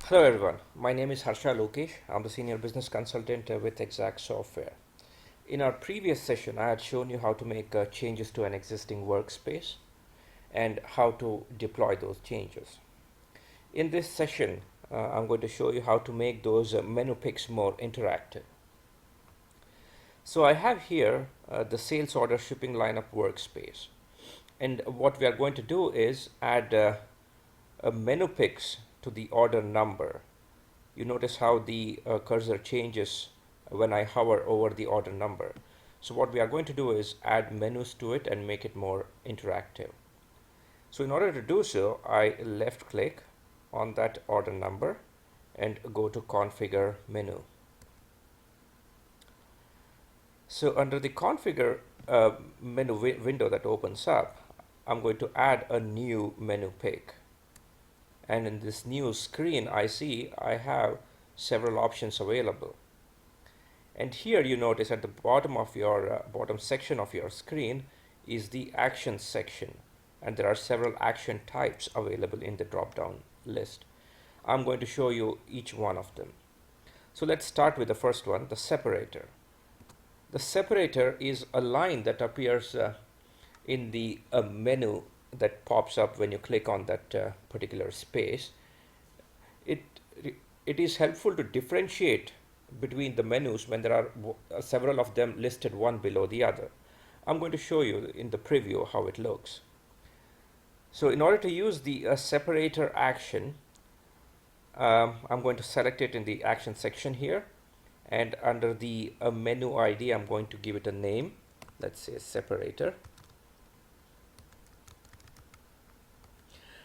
Hello everyone, my name is Harsha Lokesh. I'm the Senior Business Consultant with Exact Software. In our previous session, I had shown you how to make changes to an existing workspace and how to deploy those changes. In this session, I'm going to show you how to make those menu picks more interactive. So I have here the sales order shipping lineup workspace. And what we are going to do is add a menu picks to the order number. You notice how the cursor changes when I hover over the order number. So what we are going to do is add menus to it and make it more interactive. So in order to do so, I left click on that order number and go to configure menu. So under the configure menu window that opens up, I'm going to add a new menu pick. And in this new screen, I see I have several options available. And here you notice at the bottom of your bottom section of your screen is the action section, and there are several action types available in the drop down list. I'm going to show you each one of them. So let's start with the first one, the separator. The separator is a line that appears in the menu that pops up when you click on that particular space. It is helpful to differentiate between the menus when there are several of them listed one below the other. I'm going to show you in the preview how it looks. So in order to use the separator action, I'm going to select it in the action section here, and under the menu ID I'm going to give it a name. Let's say separator.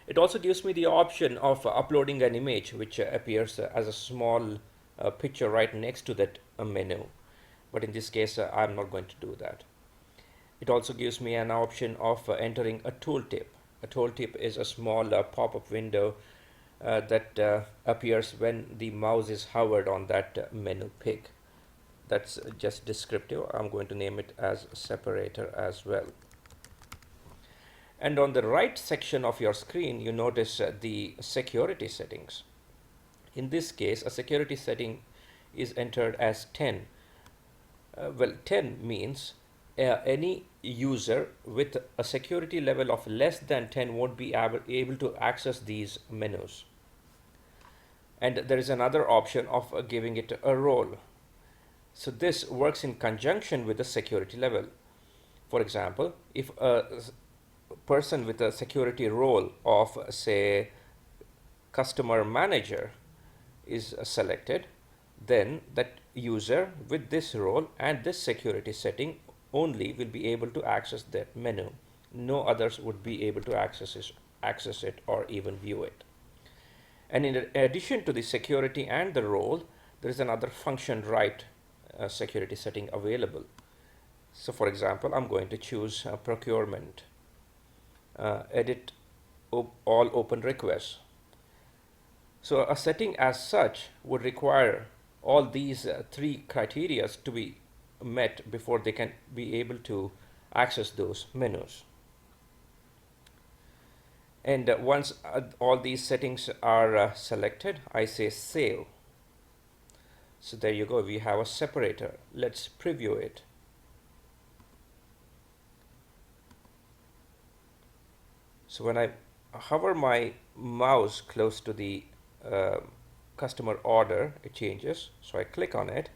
It also gives me the option of uploading an image, which appears as a small picture right next to that menu. But in this case, I'm not going to do that. It also gives me an option of entering a tooltip. A tooltip is a small pop-up window that appears when the mouse is hovered on that menu pick. That's just descriptive. I'm going to name it as separator as well. And on the right section of your screen, you notice the security settings. In this case, a security setting is entered as 10. Well, 10 means any user with a security level of less than 10 won't be able to access these menus. And there is another option of giving it a role. So this works in conjunction with the security level. For example, if a person with a security role of, say, customer manager is selected, then that user with this role and this security setting only will be able to access that menu. No others would be able to access it or even view it. And in addition to the security and the role, there is another function right security setting available. So for example, I'm going to choose procurement. Edit all open requests. So a setting as such would require all these three criteria to be met before they can be able to access those menus. And once all these settings are selected, I say save. So there you go, we have a separator. Let's preview it. So when I hover my mouse close to the customer order, it changes. So I click on it,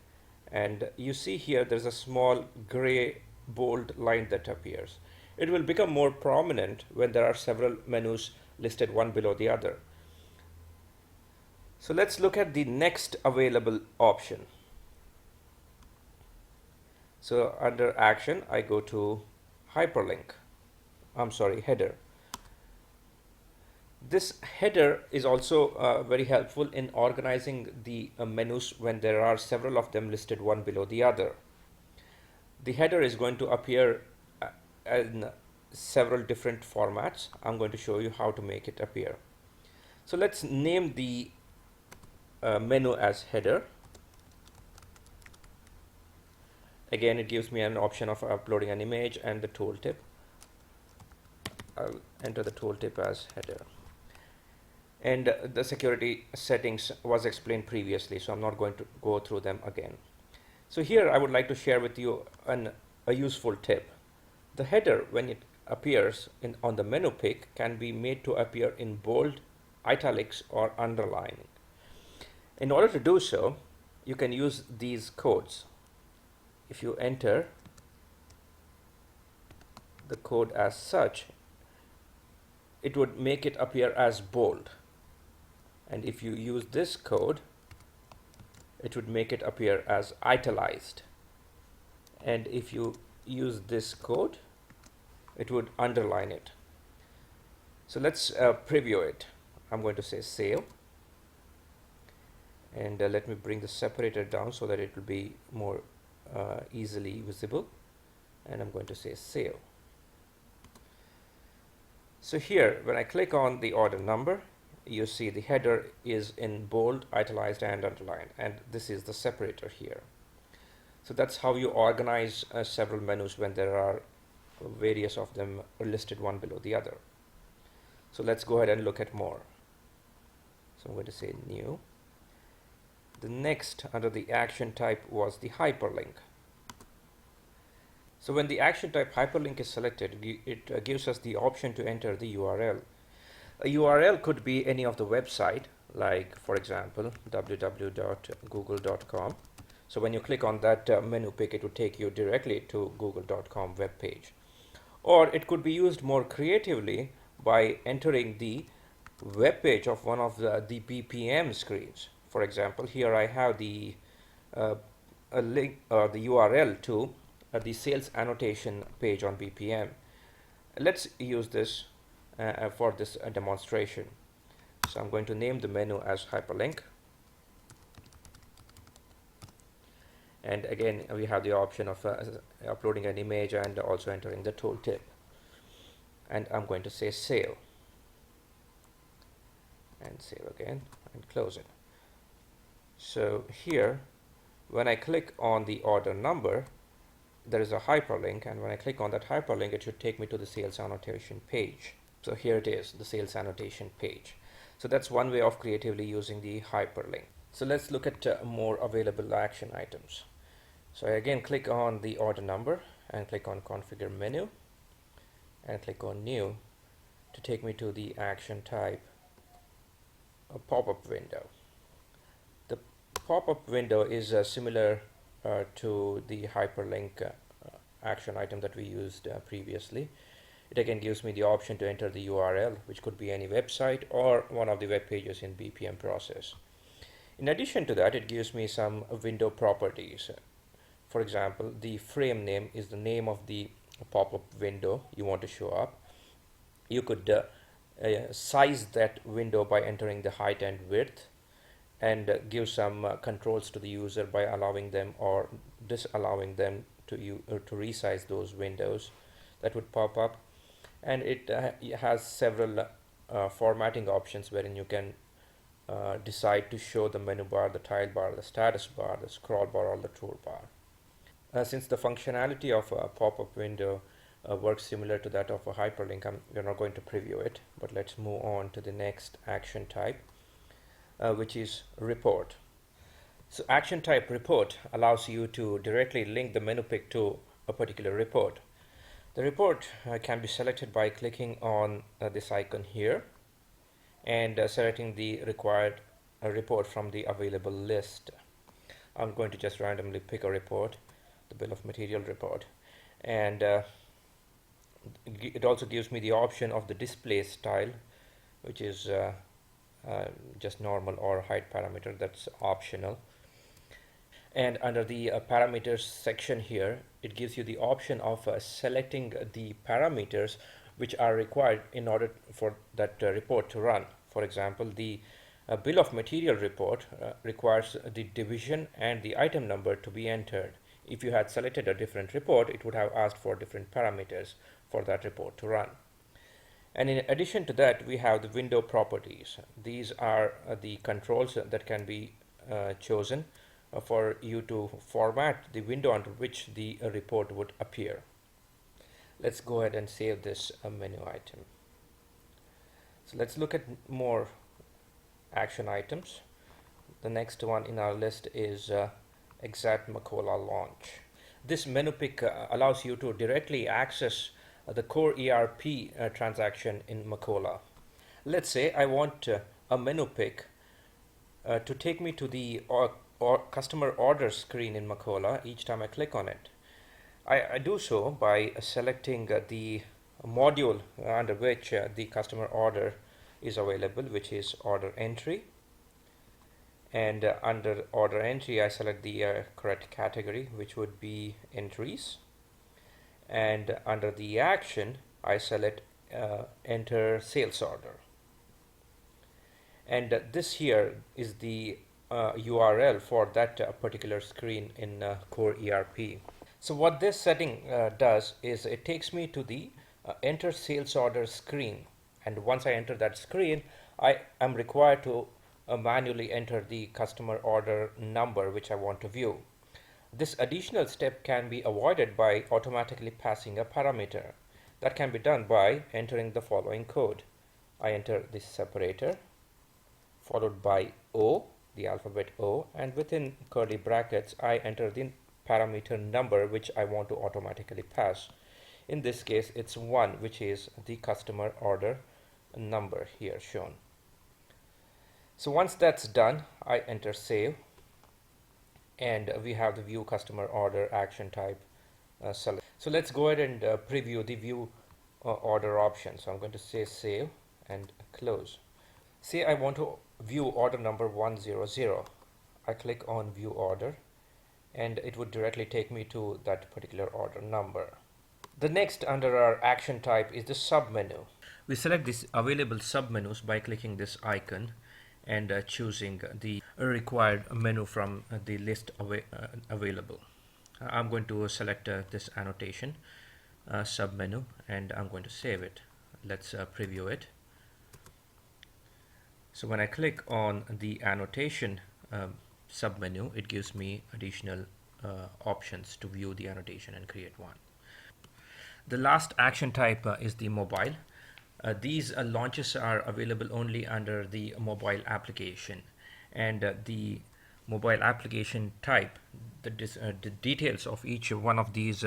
and you see here there's a small gray bold line that appears. It will become more prominent when there are several menus listed one below the other. So let's look at the next available option. So under action, I go to hyperlink. Header. This header is also very helpful in organizing the menus when there are several of them listed one below the other. The header is going to appear in several different formats. I'm going to show you how to make it appear. So let's name the menu as header. Again, it gives me an option of uploading an image and the tooltip. I'll enter the tooltip as header. And the security settings was explained previously, so I'm not going to go through them again. So here I would like to share with you a useful tip. The header, when it appears on the menu pick, can be made to appear in bold, italics, or underlining. In order to do so, you can use these codes. If you enter the code as such, it would make it appear as bold. And if you use this code, it would make it appear as italicized. And if you use this code, it would underline it. So let's preview it. I'm going to say save, and let me bring the separator down so that it will be more easily visible, and I'm going to say save. So here, when I click on the order number, you see the header is in bold, italicized, and underlined, and this is the separator here. So that's how you organize several menus when there are various of them listed one below the other. So let's go ahead and look at more. So I'm going to say new. The next under the action type was the hyperlink. So when the action type hyperlink is selected, it gives us the option to enter the URL. A URL could be any of the website, like for example www.google.com. So when you click on that menu pick, it would take you directly to google.com web page. Or it could be used more creatively by entering the web page of one of the BPM screens. For example, here I have the a link or the URL to the sales annotation page on BPM. Let's use this for this demonstration. So I'm going to name the menu as hyperlink. And again, we have the option of uploading an image and also entering the tooltip. And I'm going to say save. And save again and close it. So here, when I click on the order number, there is a hyperlink, and when I click on that hyperlink, it should take me to the sales annotation page. So here it is, the sales annotation page. So that's one way of creatively using the hyperlink. So let's look at more available action items. So I again click on the order number and click on configure menu and click on new to take me to the action type, a pop-up window. The pop-up window is similar to the hyperlink action item that we used previously. It again gives me the option to enter the URL, which could be any website or one of the web pages in BPM process. In addition to that, it gives me some window properties. For example, the frame name is the name of the pop-up window you want to show up. You could size that window by entering the height and width, and give some controls to the user by allowing them or disallowing them to resize those windows that would pop up. And it has several formatting options wherein you can decide to show the menu bar, the tile bar, the status bar, the scroll bar, or the toolbar. Since the functionality of a pop-up window works similar to that of a hyperlink, we're not going to preview it, but let's move on to the next action type, which is report. So action type report allows you to directly link the menu pick to a particular report. The report can be selected by clicking on this icon here and selecting the required report from the available list. I'm going to just randomly pick a report, the bill of material report, and it also gives me the option of the display style, which is just normal, or height parameter, that's optional. And under the parameters section here, it gives you the option of selecting the parameters which are required in order for that report to run. For example, the bill of material report requires the division and the item number to be entered. If you had selected a different report, it would have asked for different parameters for that report to run. And in addition to that, we have the window properties. These are the controls that can be chosen for you to format the window under which the report would appear. Let's go ahead and save this menu item. So let's look at more action items. The next one in our list is Exact Macola Launch. This menu pick allows you to directly access the core ERP transaction in Macola. Let's say I want a menu pick to take me to the customer order screen in Macola each time I click on it. I do so by selecting the module under which the customer order is available, which is order entry. And under order entry, I select the correct category, which would be entries. And under the action, I select enter sales order. And this here is the URL for that particular screen in core ERP. So what this setting does is it takes me to the enter sales order screen, and once I enter that screen I am required to manually enter the customer order number which I want to view. This additional step can be avoided by automatically passing a parameter. That can be done by entering the following code. I enter this separator followed by O, the alphabet O, and within curly brackets I enter the parameter number which I want to automatically pass. In this case it's 1, which is the customer order number here shown. So once that's done, I enter save, and we have the view customer order action type select. So let's go ahead and preview the view order option. So I'm going to say save and close. Say I want to view order number 100. I click on view order and it would directly take me to that particular order number. The next under our action type is the submenu. We select these available submenus by clicking this icon and choosing the required menu from the list available. I'm going to select this annotation submenu and I'm going to save it. Let's preview it. So when I click on the annotation submenu, it gives me additional options to view the annotation and create one. The last action type is the mobile. These launches are available only under the mobile application, and the mobile application type, the details of each one of these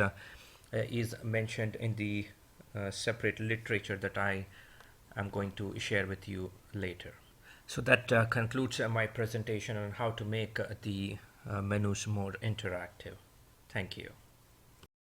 is mentioned in the separate literature that I am going to share with you later. So that concludes my presentation on how to make the menus more interactive. Thank you.